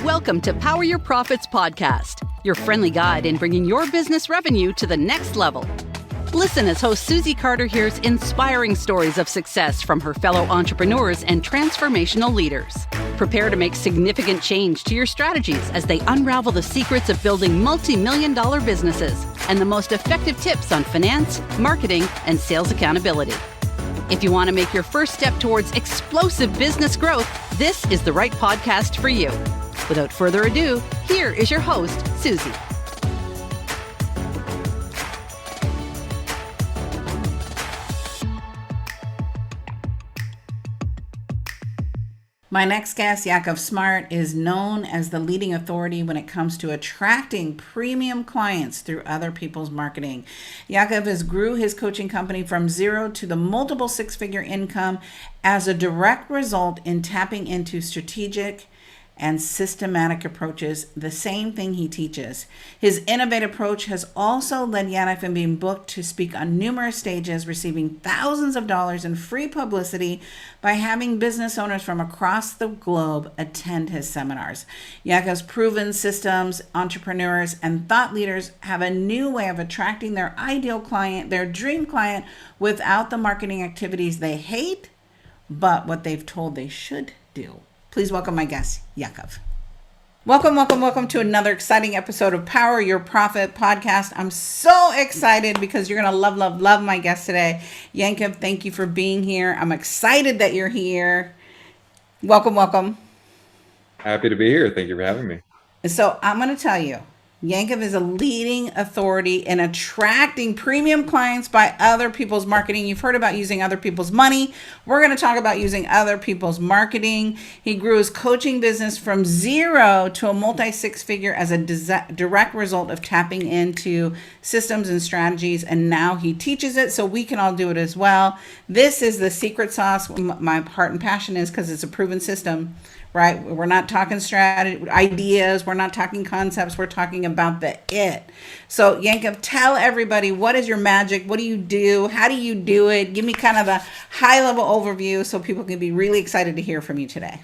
Welcome to Power Your Profits podcast, your friendly guide in bringing your business revenue to the next level. Listen as host Susie Carder hears inspiring stories of success from her fellow entrepreneurs and transformational leaders. Prepare to make significant change to your strategies as they unravel the secrets of building multi-million-dollar businesses and the most effective tips on finance, marketing, and sales accountability. If you want to make your first step towards explosive business growth, this is the right podcast for you. Without further ado, here is your host, Susie. My next guest, Yakov Smart, is known as the leading authority when it comes to attracting premium clients through other people's marketing. Yakov has grew his coaching company from zero to the multiple six-figure income as a direct result in tapping into strategic and systematic approaches, the same thing he teaches. His innovative approach has also led Yakov in being booked to speak on numerous stages, receiving thousands of dollars in free publicity by having business owners from across the globe attend his seminars. Yakov's proven systems, entrepreneurs, and thought leaders have a new way of attracting their ideal client, their dream client, without the marketing activities they hate, but what they've told they should do. Please welcome my guest, Yakov. Welcome to another exciting episode of Power Your Profit podcast. I'm so excited because you're going to love my guest today. Yakov, thank you for being here. I'm excited that you're here. Welcome. Happy to be here. Thank you for having me. So I'm going to tell you, Yakov is a leading authority in attracting premium clients by other people's marketing. You've heard about using other people's money. We're going to talk about using other people's marketing. He grew his coaching business from zero to a multi-six-figure as a direct result of tapping into systems and strategies, and now he teaches it so we can all do it as well. This is the secret sauce. My heart and passion is because it's a proven system. Right? We're not talking strategy, ideas. We're not talking concepts. We're talking about the it. So Yakov, tell everybody, what is your magic? What do you do? How do you do it? Give me kind of a high level overview so people can be really excited to hear from you today.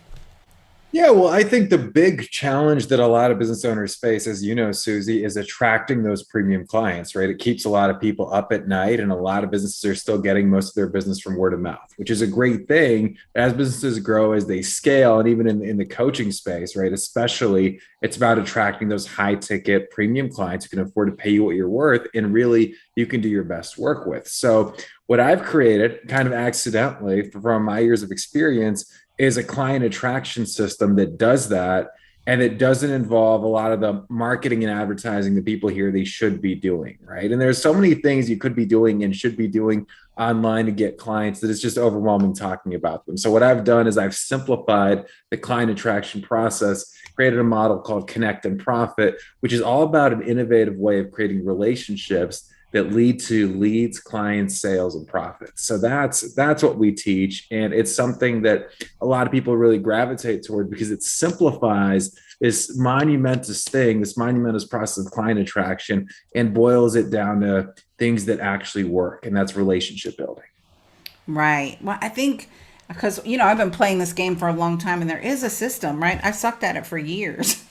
Yeah, well, I think the big challenge that a lot of business owners face, as you know, Susie, is attracting those premium clients, right? It keeps a lot of people up at night, and a lot of businesses are still getting most of their business from word of mouth, which is a great thing. As businesses grow, as they scale, and even in the coaching space, right? Especially, it's about attracting those high ticket premium clients who can afford to pay you what you're worth, and really you can do your best work with. So what I've created kind of accidentally from my years of experience is a client attraction system that does that, and it doesn't involve a lot of the marketing and advertising that people hear they should be doing, right? And there's so many things you could be doing and should be doing online to get clients that it's just overwhelming talking about them. So what I've done is I've simplified the client attraction process, created a model called Connect and Profit, which is all about an innovative way of creating relationships that lead to leads, clients, sales, and profits. So that's what we teach. And it's something that a lot of people really gravitate toward because it simplifies this monumentous thing, this monumentous process of client attraction, and boils it down to things that actually work. And that's relationship building. Right. Well, I think because, I've been playing this game for a long time, and there is a system, right? I've sucked at it for years.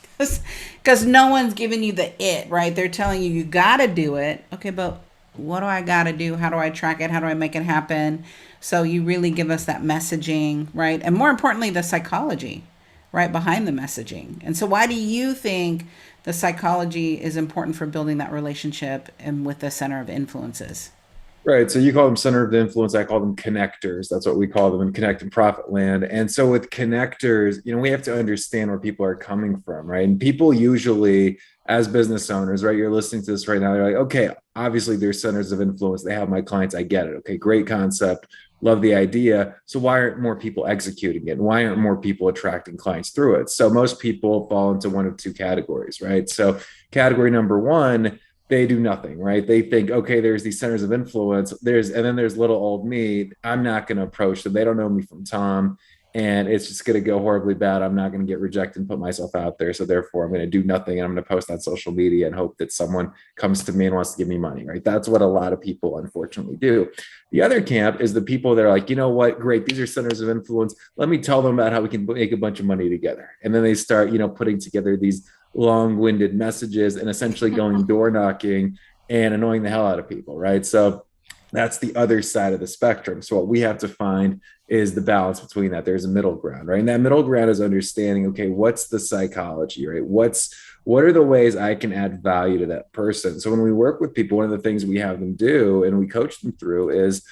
Because no one's giving you the it, right? They're telling you got to do it. Okay, but what do I got to do? How do I track it? How do I make it happen? So you really give us that messaging, right? And more importantly, the psychology, right, behind the messaging. And so why do you think the psychology is important for building that relationship and with the center of influences? Right. So you call them center of influence. I call them connectors. That's what we call them in Connect and Profit land. And so with connectors, we have to understand where people are coming from, right? And people usually, as business owners, right, you're listening to this right now, they're like, okay, obviously there's centers of influence. They have my clients. I get it. Okay, great concept. Love the idea. So why aren't more people executing it? And why aren't more people attracting clients through it? So most people fall into one of two categories, right? So category number one, they do nothing, right? They think, okay, there's these centers of influence, and then there's little old me. I'm not going to approach them. They don't know me from Tom. and it's just going to go horribly bad. I'm not going to get rejected and put myself out there. So therefore I'm going to do nothing, and I'm going to post on social media and hope that someone comes to me and wants to give me money, right? That's what a lot of people unfortunately do. The other camp is the people that are like, you know what, great, these are centers of influence. Let me tell them about how we can make a bunch of money together. And then they start, putting together these long-winded messages and essentially going door knocking and annoying the hell out of people, right? So that's the other side of the spectrum. So what we have to find is the balance between that. There's a middle ground, right? And that middle ground is understanding, okay, what's the psychology, right? What are the ways I can add value to that person? So when we work with people, one of the things we have them do and we coach them through is,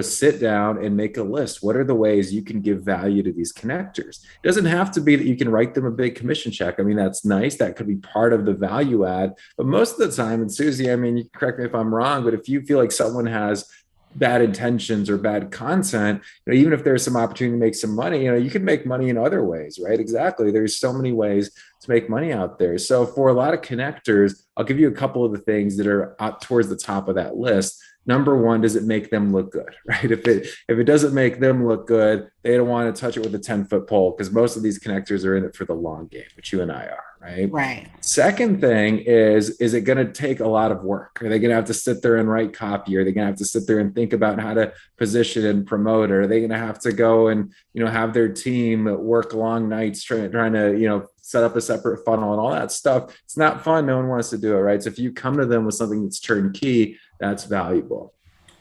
sit down and make a list. What are the ways you can give value to these connectors? It doesn't have to be that you can write them a big commission check. I mean, that's nice. That could be part of the value add. But most of the time, and Susie, I mean, you correct me if I'm wrong, but if you feel like someone has bad intentions or bad content, even if there's some opportunity to make some money, you can make money in other ways, right? Exactly. There's so many ways to make money out there. So for a lot of connectors, I'll give you a couple of the things that are up towards the top of that list. Number one, does it make them look good, right? If it doesn't make them look good, they don't want to touch it with a 10-foot pole, because most of these connectors are in it for the long game, which you and I are, right? Right. Second thing is it going to take a lot of work? Are they going to have to sit there and write copy? Are they going to have to sit there and think about how to position and promote? Or are they going to have to go and, have their team work long nights trying to, set up a separate funnel and all that stuff? It's not fun. No one wants to do it, right? So if you come to them with something that's turnkey, that's valuable.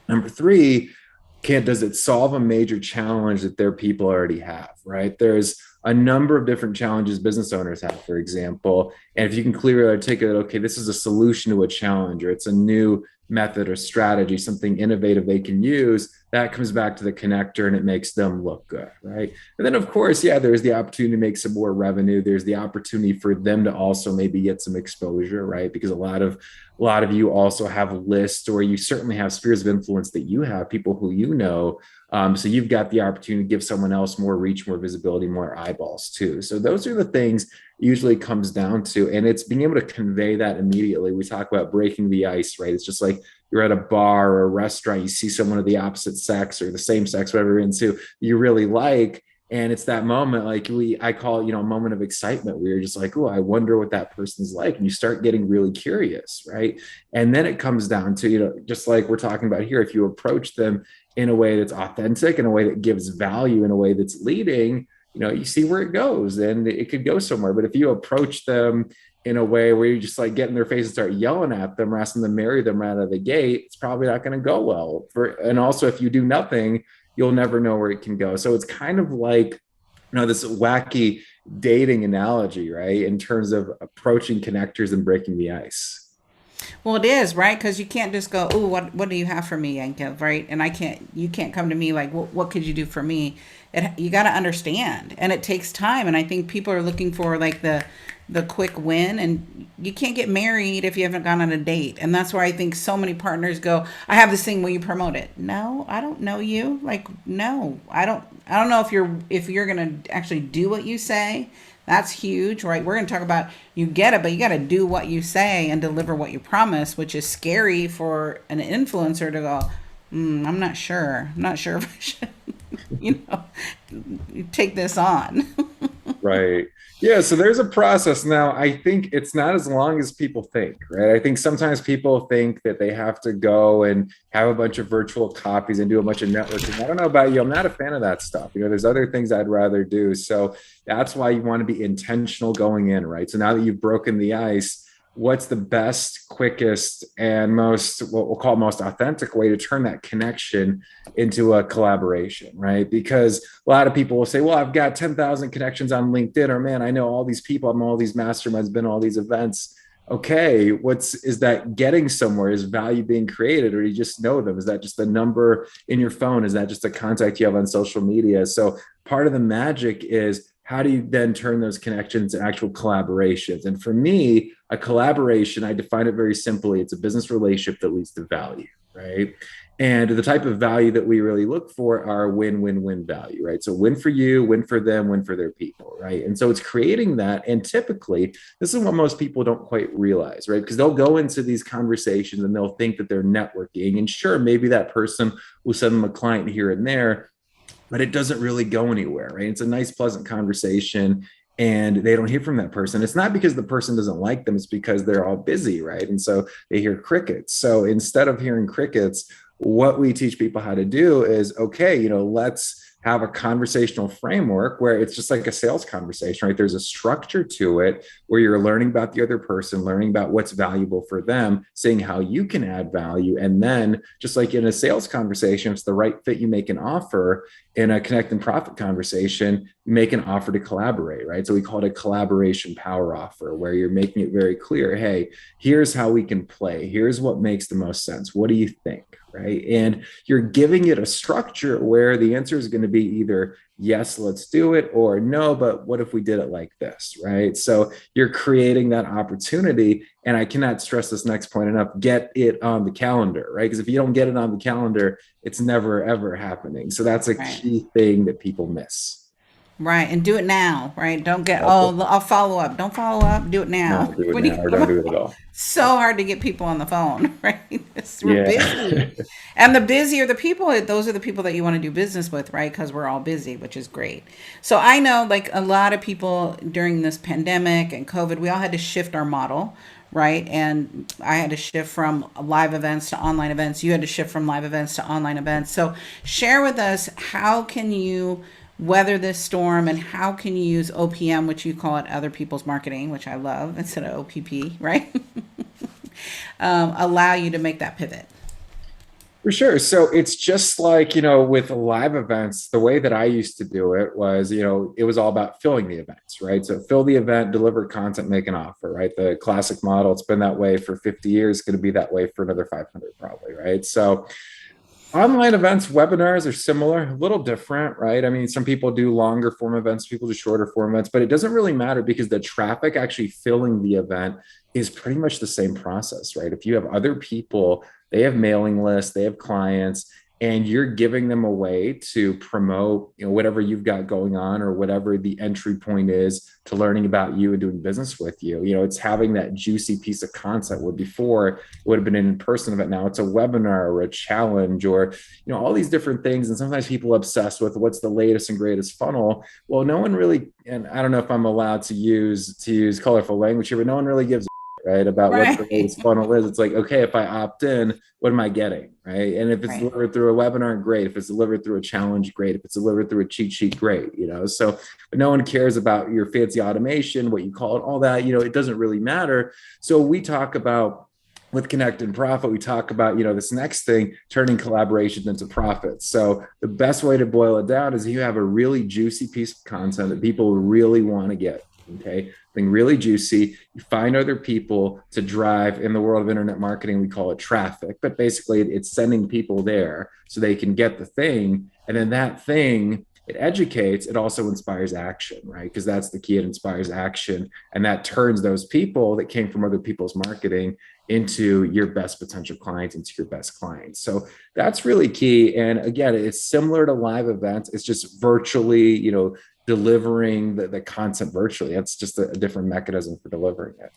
Number three, does it solve a major challenge that their people already have, right? There's a number of different challenges business owners have, for example. And if you can clearly articulate, okay, this is a solution to a challenge, or it's a new method or strategy, something innovative they can use, that comes back to the connector and it makes them look good, right? And then of course, there's the opportunity to make some more revenue. There's the opportunity for them to also maybe get some exposure, right? Because a lot of you also have lists, or you certainly have spheres of influence that you have, people who so you've got the opportunity to give someone else more reach, more visibility, more eyeballs too. So those are the things it usually comes down to. And it's being able to convey that immediately. We talk about breaking the ice, right? It's just like you're at a bar or a restaurant, you see someone of the opposite sex or the same sex, whatever you're into, you really like. And it's that moment, like I call it, a moment of excitement where you're just like, oh, I wonder what that person's like. And you start getting really curious, right? And then it comes down to, just like we're talking about here, if you approach them in a way that's authentic, in a way that gives value, in a way that's leading, you see where it goes, and it could go somewhere. But if you approach them in a way where you just like get in their face and start yelling at them or asking them to marry them right out of the gate, it's probably not going to go well. And also, if you do nothing, you'll never know where it can go. So it's kind of like, this wacky dating analogy, right? In terms of approaching connectors and breaking the ice. Well, it is, right? Because you can't just go, oh, what do you have for me, Yakov, right? And you can't come to me like, what could you do for me? You got to understand, and it takes time. And I think people are looking for like the quick win, and you can't get married if you haven't gone on a date. And that's where I think so many partners go, I have this thing, will you promote it? No, I don't know you. Like, no, I don't know if you're going to actually do what you say. That's huge, right? We're going to talk about you get it, but you got to do what you say and deliver what you promise, which is scary for an influencer to go, I'm not sure if I should, take this on. Right. Yeah. So there's a process. Now, I think it's not as long as people think, right? I think sometimes people think that they have to go and have a bunch of virtual copies and do a bunch of networking. I don't know about you. I'm not a fan of that stuff. There's other things I'd rather do. So that's why you want to be intentional going in, right? So now that you've broken the ice, what's the best, quickest, and most, what we'll call most authentic way to turn that connection into a collaboration, right? Because a lot of people will say, well, I've got 10,000 connections on LinkedIn, or man, I know all these people, I'm all these masterminds, been all these events. Okay, is that getting somewhere? Is value being created, or do you just know them? Is that just a number in your phone? Is that just a contact you have on social media? So part of the magic is, how do you then turn those connections to actual collaborations? And for me, a collaboration, I define it very simply. It's a business relationship that leads to value, right? And the type of value that we really look for are win-win-win value, right? So win for you, win for them, win for their people, right? And so it's creating that. And typically, this is what most people don't quite realize, right? Because they'll go into these conversations and they'll think that they're networking. And sure, maybe that person will send them a client here and there. but it doesn't really go anywhere, right? It's a nice, pleasant conversation and they don't hear from that person. It's not because the person doesn't like them, it's because they're all busy, right? And so they hear crickets. So instead of hearing crickets, what we teach people how to do is, okay, let's have a conversational framework where it's just like a sales conversation, right? There's a structure to it where you're learning about the other person, learning about what's valuable for them, seeing how you can add value. And then just like in a sales conversation, if it's the right fit, you make an offer. In a connect and profit conversation, make an offer to collaborate, right? So we call it a collaboration power offer, where you're making it very clear, hey, here's how we can play. Here's what makes the most sense. What do you think? Right. And you're giving it a structure where the answer is going to be either yes, let's do it, or no, but what if we did it like this? Right. So you're creating that opportunity. And I cannot stress this next point enough, get it on the calendar, right? Because if you don't get it on the calendar, it's never, ever happening. So that's a key thing that people miss. Right. And do it now, right? Don't get, oh, I'll follow up. Don't follow up. Do it now. Don't do it When now, or don't do it at all. so hard to get people on the phone, right? We're busy. Yeah. And the busier the people, those are the people that you want to do business with, right? Because we're all busy, which is great. So I know like a lot of people during this pandemic and COVID, we all had to shift our model, right? And I had to shift from live events to online events. You had to shift from live events to online events. So share with us, how can you weather this storm, and how can you use OPM, which you call it other people's marketing, which I love, instead of OPP, right? Allow you to make that pivot. For sure. So it's just like, with live events, the way that I used to do it was, it was all about filling the events, right? So fill the event, deliver content, make an offer, right? The classic model, it's been that way for 50 years, going to be that way for another 500 probably, right? So online events, webinars are similar, a little different, right? I mean, some people do longer form events, people do shorter form events, but it doesn't really matter because the traffic actually filling the event is pretty much the same process, right? If you have other people, they have mailing lists, they have clients, and you're giving them a way to promote, whatever you've got going on or whatever the entry point is to learning about you and doing business with you. It's having that juicy piece of content where before it would have been an in-person event. Now it's a webinar or a challenge or, all these different things. And sometimes people obsess with what's the latest and greatest funnel. Well, no one really, and I don't know if I'm allowed to use colorful language here, but no one really gives right about what the latest funnel is. It's like, okay, if I opt in, what am I getting, right? And if it's delivered through a webinar, great. If it's delivered through a challenge, great. If it's delivered through a cheat sheet, great. So but no one cares about your fancy automation, what you call it, all that. It doesn't really matter. So we talk about, with Connect and Profit, we talk about, this next thing, turning collaboration into profits. So the best way to boil it down is you have a really juicy piece of content that people really want to get. Okay, thing really juicy. You find other people to drive. In the world of internet marketing, we call it traffic, but basically it's sending people there so they can get the thing. And then that thing, it educates, it also inspires action, right? Because that's the key, it inspires action. And that turns those people that came from other people's marketing into your best potential clients, into your best clients. So that's really key. And again, it's similar to live events. It's just virtually, delivering the content virtually. That's just a different mechanism for delivering it.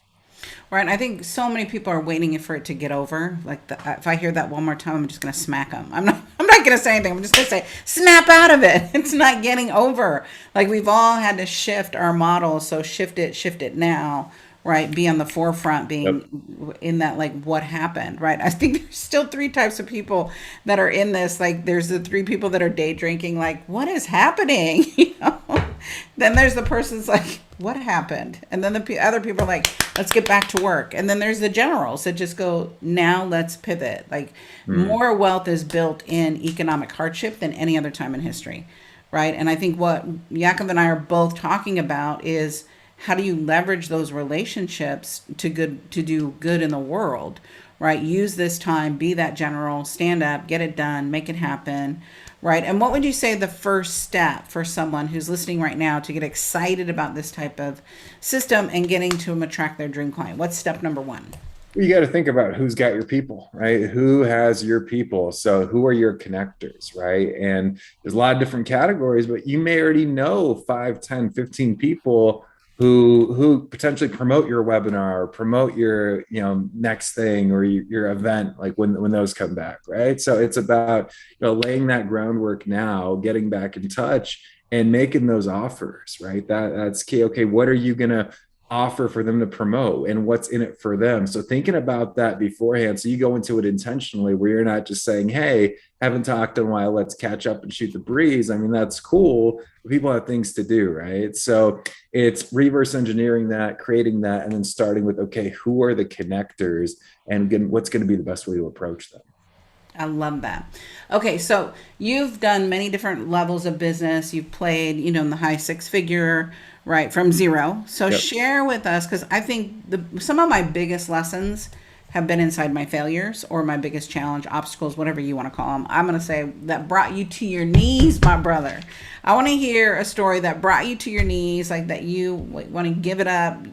Right. I think so many people are waiting for it to get over. Like if I hear that one more time, I'm just going to smack them. I'm not going to say anything. I'm just going to say, snap out of it. It's not getting over. Like we've all had to shift our model. So shift it now. Right. Be on the forefront, being in that, like, what happened. Right. I think there's still three types of people that are in this. Like there's the three people that are day drinking. Like, what is happening? Then there's the person's like, what happened? And then the other people are like, let's get back to work. And then there's the generals that just go, now let's pivot. Like more wealth is built in economic hardship than any other time in history. Right. And I think what Yakov and I are both talking about is, how do you leverage those relationships to do good in the world, right? Use this time, be that general, stand up, get it done, make it happen, right? And what would you say the first step for someone who's listening right now to get excited about this type of system and getting to attract their dream client? What's step number one? You got to think about who's got your people, right? Who has your people? So who are your connectors, right? And there's a lot of different categories, but you may already know 5, 10, 15 people who potentially promote your webinar or promote your next thing or your event, like when those come back, right? So it's about laying that groundwork now, getting back in touch and making those offers, right? That's key. Okay, what are you gonna offer for them to promote and what's in it for them? So thinking about that beforehand, so you go into it intentionally, where you're not just saying, hey, haven't talked in a while, let's catch up and shoot the breeze. I mean, that's cool, but people have things to do, right? So it's reverse engineering that, creating that, and then starting with, okay, who are the connectors and what's going to be the best way to approach them? I love that. Okay, so you've done many different levels of business. You've played, in the high six figure, right, from zero. So Yep. share with us, because I think some of my biggest lessons have been inside my failures or my biggest challenge, obstacles, whatever you want to call them. I'm going to say that brought you to your knees, my brother. I want to hear a story that brought you to your knees, like that you want to give it up,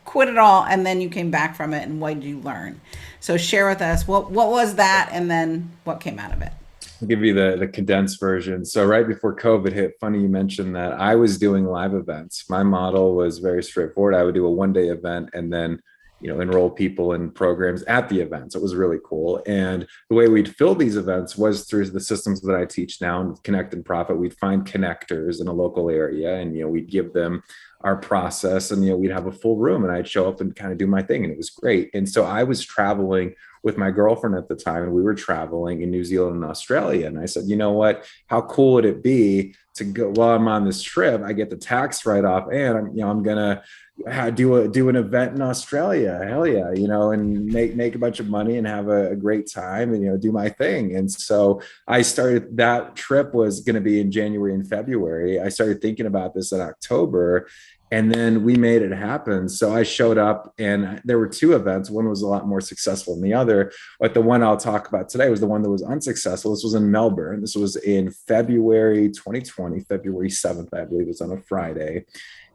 quit it all, and then you came back from it, and what did you learn? So share with us what was that, and then what came out of it. I'll give you the condensed version. So right before COVID hit, funny you mentioned that, I was doing live events. My model was very straightforward. I would do a 1 day event and then enroll people in programs at the events. It was really cool. And the way we'd fill these events was through the systems that I teach now in Connect and Profit. We'd find connectors in a local area, and we'd give them our process, and we'd have a full room, and I'd show up and kind of do my thing, and it was great. And so I was traveling with my girlfriend at the time, and we were traveling in New Zealand and Australia. And I said, you know what, how cool would it be to go, while I'm on this trip, I get the tax write-off, and I'm gonna do an event in Australia, hell yeah, and make a bunch of money and have a great time, and do my thing. And so I started, that trip was going to be in January and February. I started thinking about this in October, and then we made it happen. So I showed up, and there were two events. One was a lot more successful than the other, but the one I'll talk about today was the one that was unsuccessful. This was in Melbourne. This was in February 2020, February 7th, I believe it was on a Friday.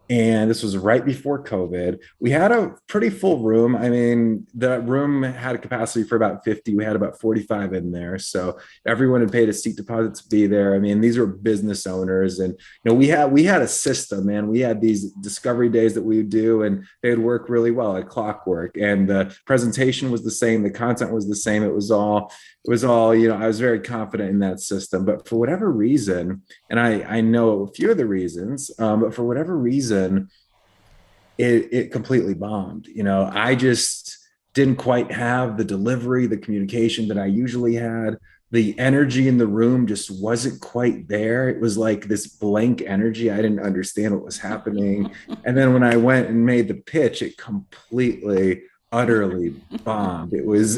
And this was right before COVID. We had a pretty full room. I mean, the room had a capacity for about 50. We had about 45 in there. So everyone had paid a seat deposit to be there. I mean, these were business owners. And, we had a system, man. We had these discovery days that we would do, and they would work really well, like clockwork. And the presentation was the same. The content was the same. It was all, I was very confident in that system. But for whatever reason, and I know a few of the reasons, but for whatever reason, it completely bombed. I just didn't quite have the delivery, the communication that I usually had. The energy in the room just wasn't quite there. It was like this blank energy. I didn't understand what was happening. And then when I went and made the pitch, it completely, utterly bombed. It was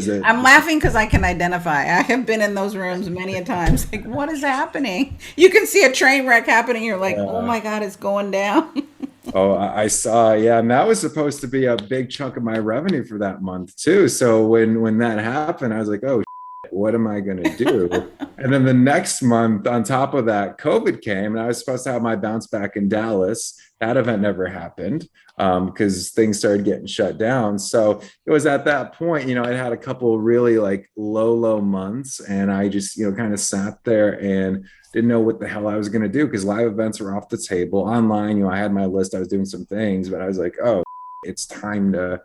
I'm laughing because I can identify. I have been in those rooms many a times. Like, what is happening? You can see a train wreck happening. You're like, oh my God, it's going down. Oh, I saw. Yeah. And that was supposed to be a big chunk of my revenue for that month too. So when that happened, I was like, oh, what am I going to do? And then the next month on top of that, COVID came, and I was supposed to have my bounce back in Dallas. That event never happened because things started getting shut down. So it was at that point, I had a couple of really like low months, and I just, kind of sat there and didn't know what the hell I was going to do, because live events were off the table. Online, I had my list, I was doing some things, but I was like, oh, it's time to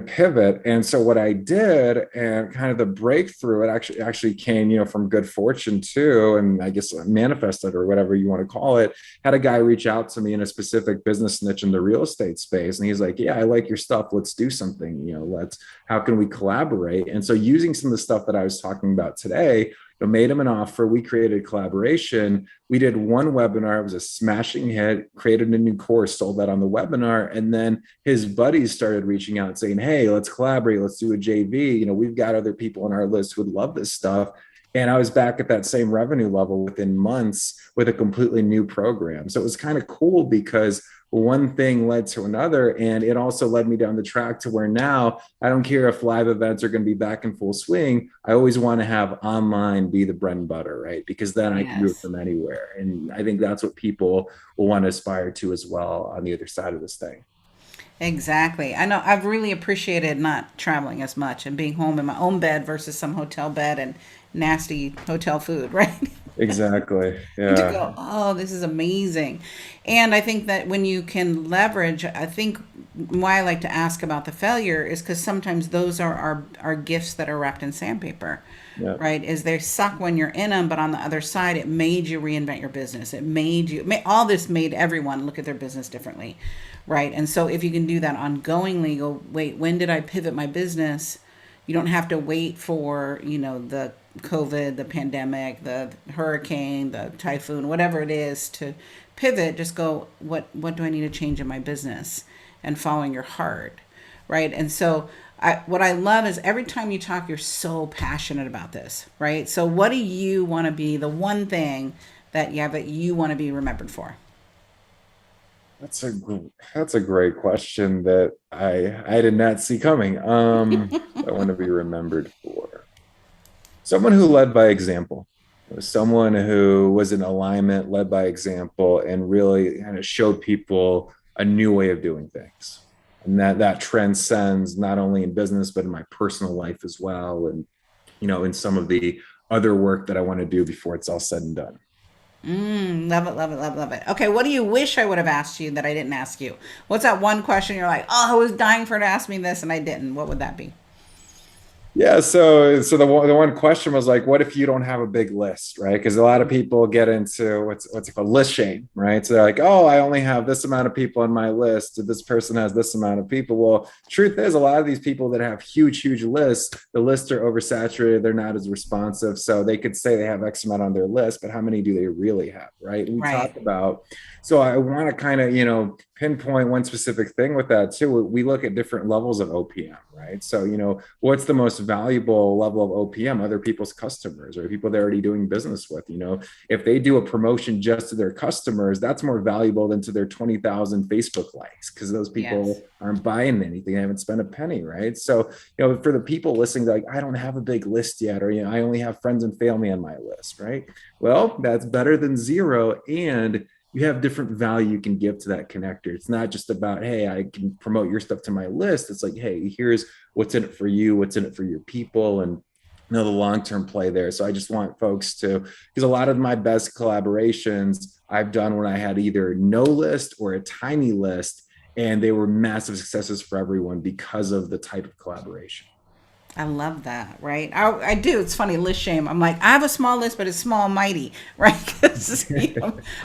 pivot. And so what I did, and kind of the breakthrough, it actually came, from good fortune too, and I guess manifested, or whatever you want to call it. Had a guy reach out to me in a specific business niche in the real estate space, and he's like, yeah, I like your stuff, let's do something, how can we collaborate? And so using some of the stuff that I was talking about today, made him an offer. We created a collaboration. We did one webinar. It was a smashing hit, created a new course, sold that on the webinar. And then his buddies started reaching out saying, hey, let's collaborate. Let's do a JV. We've got other people on our list who would love this stuff. And I was back at that same revenue level within months with a completely new program. So it was kind of cool, because one thing led to another. And it also led me down the track to where now I don't care if live events are going to be back in full swing. I always want to have online be the bread and butter, right? Because then I can do it from anywhere. And I think that's what people will want to aspire to as well on the other side of this thing. Exactly. I know I've really appreciated not traveling as much and being home in my own bed versus some hotel bed and nasty hotel food, right? Exactly. And to Yeah. go, oh, this is amazing. And I think that when you can leverage, I think why I like to ask about the failure is because sometimes those are our gifts that are wrapped in sandpaper, Yeah. right? Is they suck when you're in them, but on the other side, it made you reinvent your business. It made you, all this made everyone look at their business differently, right? And so if you can do that ongoingly, go, wait, when did I pivot my business? You don't have to wait for, the COVID, the pandemic, the hurricane, the typhoon, whatever it is to pivot. Just go, what do I need to change in my business? And following your heart, right? And so what I love is every time you talk, you're so passionate about this, right? So what do you want to be the one thing that you want to be remembered for? That's a great question that I did not see coming. I want to be remembered for someone who led by example, someone who was in alignment, led by example, and really kind of showed people a new way of doing things. And that transcends not only in business but in my personal life as well, and in some of the other work that I want to do before it's all said and done. Love it, love it, love it, love it. Okay, what do you wish I would have asked you that I didn't ask you? What's that one question you're like, oh, I was dying for her to ask me this and I didn't? What would that be? Yeah, so the one question was like, what if you don't have a big list, right? Because a lot of people get into what's it called, list shame, right? So they're like, oh, I only have this amount of people on my list. This person has this amount of people. Well, truth is, a lot of these people that have huge lists, the lists are oversaturated. They're not as responsive. So they could say they have X amount on their list, but how many do they really have, right? And we talk Right. about. So I want to kind of pinpoint one specific thing with that too. We look at different levels of OPM, right? So what's the most valuable level of OPM? Other people's customers or people they're already doing business with. If they do a promotion just to their customers, that's more valuable than to their 20,000 Facebook likes, because those Yes. people aren't buying anything, they haven't spent a penny, right? So for the people listening, like, I don't have a big list yet, or I only have friends and family on my list, right? Well, that's better than zero, and you have different value you can give to that connector. It's not just about, hey, I can promote your stuff to my list. It's like, hey, here's what's in it for you, what's in it for your people, and the long-term play there. So I just want folks to, because a lot of my best collaborations I've done when I had either no list or a tiny list, and they were massive successes for everyone because of the type of collaboration. I love that, right? I do. It's funny, list shame. I'm like, I have a small list, but it's small, mighty, right? Because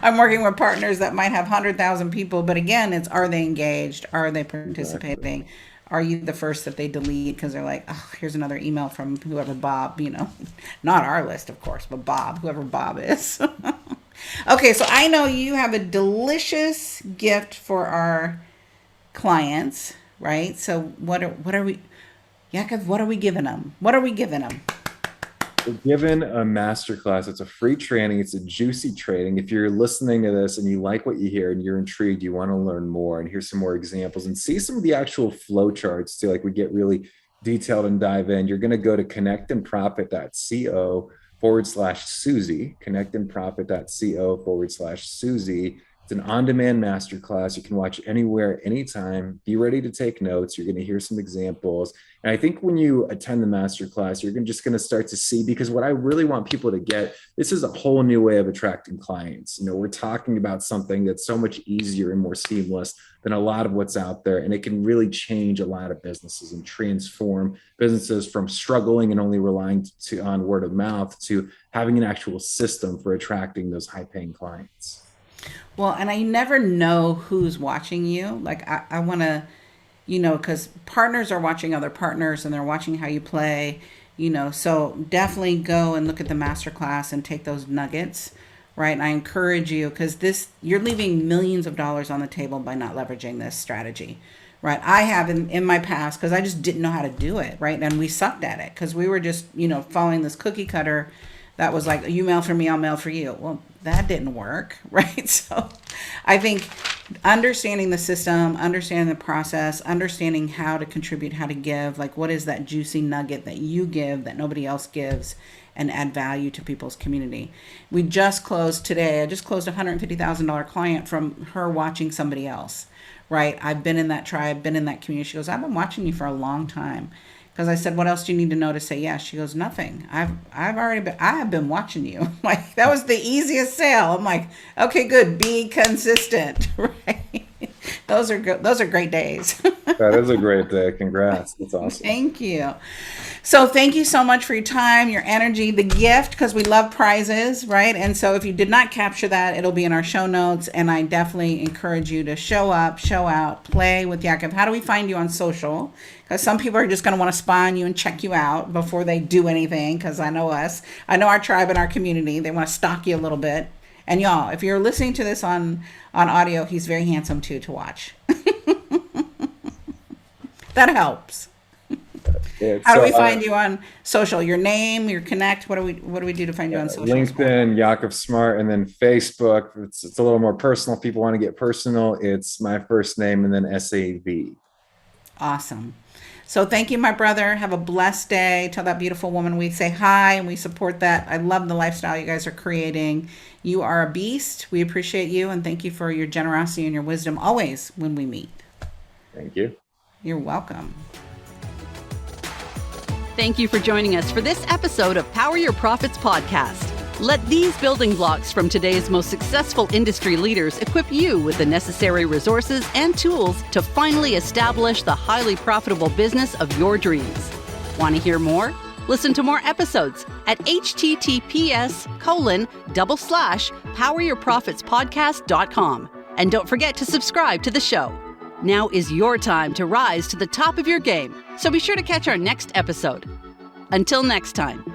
I'm working with partners that might have 100,000 people, but again, it's are they engaged? Are they Exactly. participating? Are you the first that they delete because they're like, oh, here's another email from whoever Bob, not our list, of course, but Bob, whoever Bob is. Okay, so I know you have a delicious gift for our clients, right? So what are we? Yakov, what are we giving them? What are we giving them? We're given a masterclass. It's a free training. It's a juicy training. If you're listening to this and you like what you hear and you're intrigued, you want to learn more and hear some more examples and see some of the actual flow charts too. Like, we get really detailed and dive in. You're going to go to connectandprofit.co/Susie, connectandprofit.co/Susie. It's an on-demand masterclass. You can watch anywhere, anytime. Be ready to take notes. You're going to hear some examples. And I think when you attend the masterclass, you're just going to start to see, because what I really want people to get, this is a whole new way of attracting clients. We're talking about something that's so much easier and more seamless than a lot of what's out there. And it can really change a lot of businesses and transform businesses from struggling and only relying on word of mouth to having an actual system for attracting those high paying clients. Well, and I never know who's watching you. Like, I want to, because partners are watching other partners and they're watching how you play, so definitely go and look at the masterclass and take those nuggets, right? And I encourage you, because you're leaving millions of dollars on the table by not leveraging this strategy, right? I have in my past, because I just didn't know how to do it, right? And we sucked at it because we were just, following this cookie cutter that was like, you mail for me, I'll mail for you. Well, that didn't work, right? So I think understanding the system, understanding the process, understanding how to contribute, how to give, like what is that juicy nugget that you give that nobody else gives, and add value to people's community. We just closed today, I just closed a $150,000 client from her watching somebody else, right? I've been in that tribe, been in that community. She goes, I've been watching you for a long time, Because I said, what else do you need to know to say yes? She goes, nothing. I have been watching you. Like, that was the easiest sale. I'm like, okay, good. Be consistent. Right. Those are good. Those are great days. That is a great day. Congrats. That's awesome. Thank you. So thank you so much for your time, your energy, the gift, because we love prizes, right? And so if you did not capture that, it'll be in our show notes. And I definitely encourage you to show up, show out, play with Yakov. How do we find you on social? Because some people are just going to want to spy on you and check you out before they do anything. Because I know us. I know our tribe and our community. They want to stalk you a little bit. And y'all, if you're listening to this on audio, he's very handsome too to watch. That helps. How do we find you on social? Your name, your connect. What do we do to find you on social? LinkedIn, Yakov Smart, and then Facebook. It's a little more personal. If people want to get personal, it's my first name and then SAV. Awesome. So thank you, my brother. Have a blessed day. Tell that beautiful woman we say hi and we support that. I love the lifestyle you guys are creating. You are a beast. We appreciate you and thank you for your generosity and your wisdom always when we meet. Thank you. You're welcome. Thank you for joining us for this episode of Power Your Profits podcast. Let these building blocks from today's most successful industry leaders equip you with the necessary resources and tools to finally establish the highly profitable business of your dreams. Want to hear more? Listen to more episodes at https://poweryourprofitspodcast.com. And don't forget to subscribe to the show. Now is your time to rise to the top of your game, so be sure to catch our next episode. Until next time.